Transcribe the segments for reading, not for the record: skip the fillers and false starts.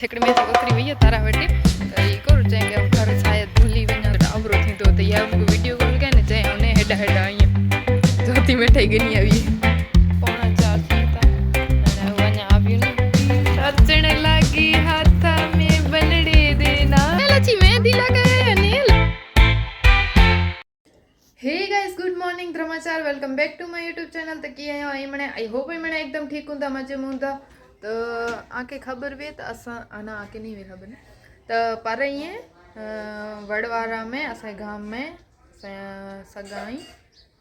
छकड़ में उतरी हुई है तारा बेटे तो ये करो चाहे कि घर शायद भूली वना अवरो थी तो ये हमको वीडियो कॉल के ने चाहे उन्हें हेडा हेडा आई जोती में ठई गनी आई पौना 4 थी ता અને વના આવ્યું ને સચણ લાગી હાથ में बनड़ी देना लची मेहंदी लगाए ने हे गाइस गुड मॉर्निंग द्रमाचार welcome back to my YouTube channel तो की आई मने आई होप आई मने एकदम ठीक हूं मजे मुंदा तो आके खबर वे तो असा आना आके नहीं वे खबर तो पर ये वड़वारा में असा गांव में सगाई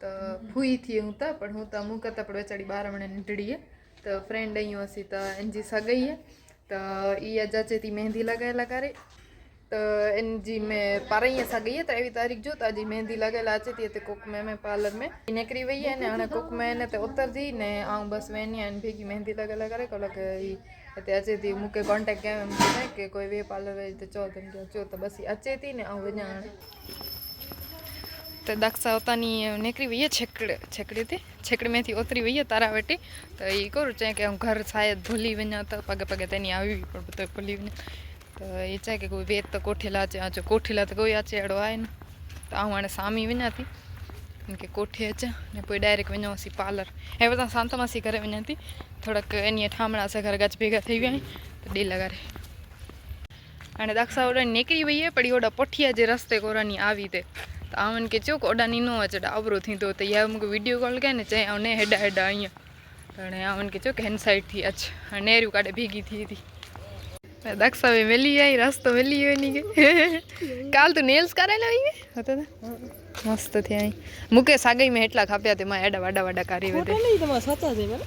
तो फूई थी हूँ तो पर हूँ तो मुँह करता पड़े चढ़ी 12 महीने निकड़ी है तो फ्रेंड आई हसी तो इनजी सगाई है तो ये जचे थी मेहंदी लगा रे तो इनजी में पारा सगाई है तो एवी तारीख जो तो मेहंदी लगाएला अचे थी तो कोक में पार्लर में निकरी वही है ने हाँ कोक में ने तो उतर जी ने आऊँ बस वेनी आने भेगी मेहंदी लगा रे कहला के अचे थी मुके कॉन्टेक्ट क्या मुझे कि कोई वे पार्लर वे तो चो तो चो तो बस अचे थी ने आऊँ वञा तो दक्षा होता नहीं निकरी वही है छकड़ी में थी उतरी वही है तारा बेटी तो ये करो चाहे कि घर शायद भूली वञा तो पगे पगे तेनी आई तो भूली वञा तो ये चाहे कि कोई वेत तो कोठीला अचे आचो कोठीला तो कोई अचे अड़ो आए न तो आऊँ हाणे सामी वञा थी इनके कोठे अचा ने पोइ डायरेक्ट वञो सी पार्लर हे बता शांतमासी करे वञा थी थोड़ाक इन ठामणा से घर गच भेगा थी विया तो डी लगा रे हाणे दक्षा ओडा निकरी वही है पड़ी ओडा पोठिया जे रस्ते कोरानी आवी ते तो आवन के चोक ओडा नीनो अचे अवरो थी तो ये मुझे वीडियो कॉल के ने चाहे उन्हें हेडा हेडा आई तो आवन के चोक हेन साइड थी अच्छा नेरू काटे भीगी थी दक्षा भी मिली आई रास्तो मिली नहीं के काल तो नेल्स करायला आई होता था मस्त थे आई मुके सागई में हेटला खाप्या थे मैं एडा वाडा वाडा कारी वे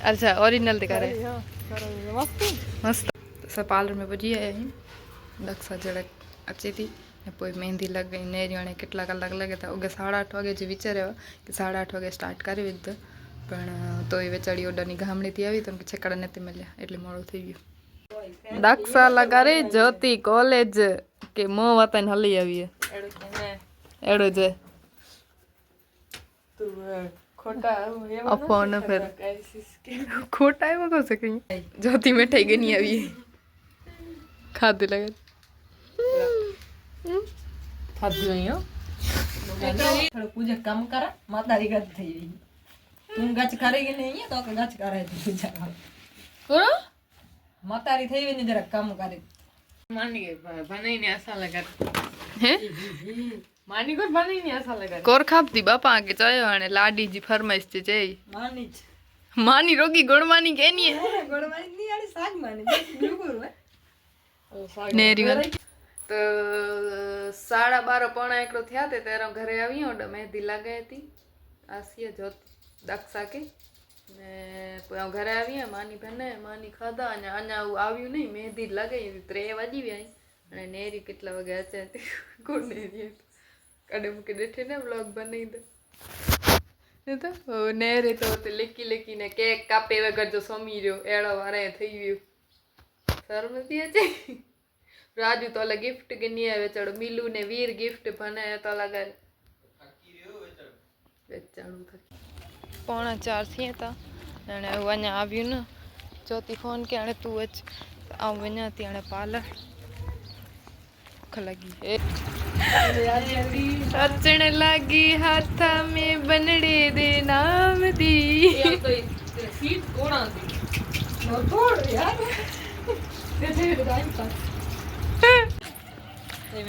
अच्छा ओरिजिनल ते करे मस्त मस्त सब पार्लर में पहुंची आई दक्षा जड़े अच्छी थी पोइ मेहंदी लग गई नेरी हाणे કેટલા કલાક લાગે તો ઓગે 8:30 વાગે જે વિચાર્યો કે 8:30 વાગે સ્ટાર્ટ કરી દીધું પણ તોય વેચાડી ઓર્ડરની ગામડેથી આવી તો કે છકડા નથી મળ્યા એટલે મોડું થઈ ગયું दक्षा लगा रे ज्योति कॉलेज के मो वतन हली आवी एड़ो जे तू खोटा अपन फिर खोटा है वो सके ज्योति में ठई गनी आवी खाते लगे खाती नहीं हो थोड़ा पूजा कम करा मातारी गत થઈ રહી तुम गच करेगी नहीं तो के गच करे पूजा करो मातारी થઈ વેની જરા કામ કરે માની કે બનાઈને આશા લગા હે માની કો બનાઈને આશા લગા કોર ખાપતી બાપા કે ચાયો અને લાડી जी फरमाइश છે જઈ માની मानी रोगी गोड़ मानी केनी है गोड़ मानी नहीं आड़ी साग मानी बिल्कुल है नेरी तो 12:30 पौना 1 થયા તે તેરો ઘરે આવી ઓડ મહેંદી લગાઈ હતી આસિયા જો દક્ષા કે ने पोइ घरे आवी मानी भेने मानी खाधा अने अञा आव्યું नहीं मेहंदी लगाई 3 वाजी वी आई अने नेरी કેટલા વાગે अचे कोण नेरी कड़े मुके देठे ने व्लॉग बनाई दे ने तो नेरे तो लिकी लिकी ने केक कापे वगर जो समी रह्यो एड़ो वारे થઈ ગયું शर्म थी अचे राजू तो ला गिफ्ट के नहीं आवे चढ़ो मिलू ने वीर गिफ्ट बने तो लगा बाकी रह्यो वेचाणू था 3:45 थी था अने वञा आव्યું न चौथी फोन के हाणे तू अच आऊं वञा थी हाणे पार्लर भूख लगी अचण लगी हाथ में बनड़े दे नाम दी सीट कोण आंदी नो तोड़ यार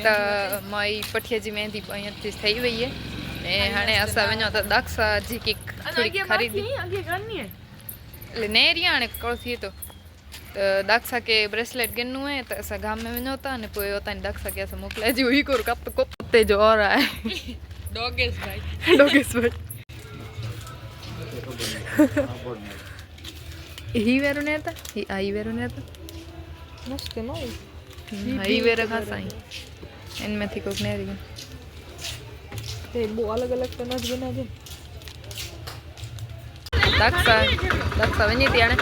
तो माई पठिया जी मेहंदी अहीं थी वही है ने हाणे असां वञो त दक्षा जी की थोड़ी खरीदी आगे करनी है એટલે નેરી હાणे कड़ो थी तो दक्षा के ब्रेसलेट गिनू है तो असां गाम में वञो था ने पोइ उतां दक्षा के असां मोकलाए जी हुई कोर कप कोते जो और आहे डॉगेस भाई ही वेरो ने था ही आई वेरो ने था मस्त नो ही वेरो खासा इनमें थी कोक नेरी ते वो अलग अलग तो नच बना दे दक्षा वञी थी हाणे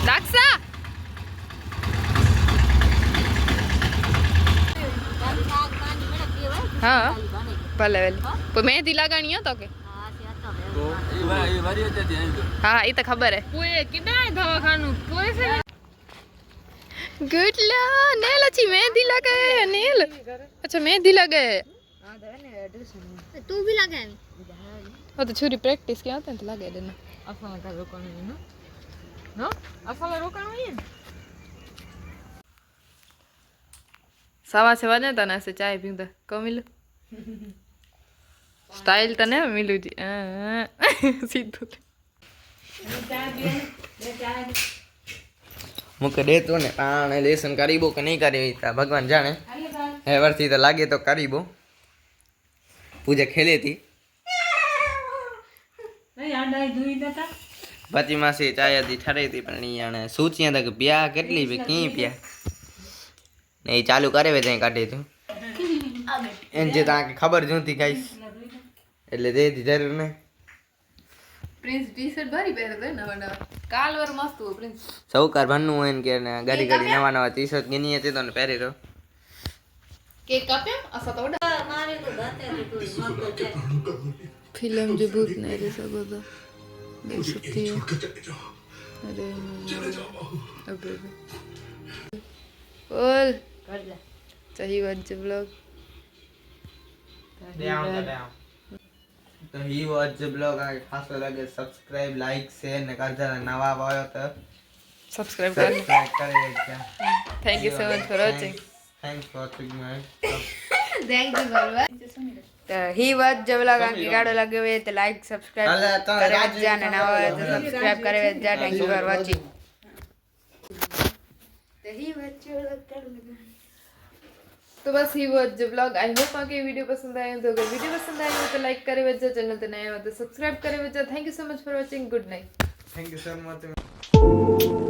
दक्षा हाँ भले भले पोइ मेहंदी लगाणी है तो के हाँ ये तो खबर है कोई कितना है दवाखानु कोई से गुटला नेल अच्छी मेहंदी लगे नेल अच्छा मेहंदी लगे तू भी लगा वो तो छुरी प्रैक्टिस किया होता है तो लगे देना અસલ કર રોકવાનું નો અસલ રોકવાનું सवा से बने तो ना से चाय पीऊँ को मिलू स्टाइल तो नहीं मिलू जी सीधो मुके देतो ने पाण लेसन करीबो के नहीं करी भगवान जाने हे वर्षी तो लागे तो करीबो पूजा खेले थी નહીં આંડા ધોઈ દેતા पति मासी चाय थी ठरे थी पर नहीं आने सूचियां तक पिया કેટલી पे की पिया नहीं चालू करे वे तई काढे तू एन जे ताके खबर जोती गाइस એટલે દે દી જરૂર ને प्रिंस टी शर्ट भरी पहरे थे नवा नवा काल वर मस्त हो प्रिंस સૌકાર ભન્નું હોય ને કે ગાડી ગાડી નવા નવા ટી શર્ટ ગીની હતી તો ને પહેરી તો केक काप्या असा तो મારે તો ગાતે फिल्म जो भूत नहीं रे सब तो देख सकती है अरे अबे बोल કર લે सही बात जब लोग તો ही वॉच जब लोग आगे खास लगे सब्सक्राइब लाइक शेयर ने कर देना नवा आयो तो सब्सक्राइब कर सब्सक्राइब करे क्या thank you so much for watching thanks for watching my thank you बाबा तो ही बात जब लगा कि गाड़ो लगे हुए तो लाइक सब्सक्राइब करे जाने ना हो तो सब्सक्राइब करे जा थैंक यू फॉर वाचिंग तो ही बात जो लगा तो बस ही वो जो ब्लॉग आई होप आपको वीडियो पसंद आए तो अगर वीडियो पसंद आए तो लाइक करे वजह चैनल तो नया हो तो सब्सक्राइब करे वजह thank you so much for watching good night thank you so much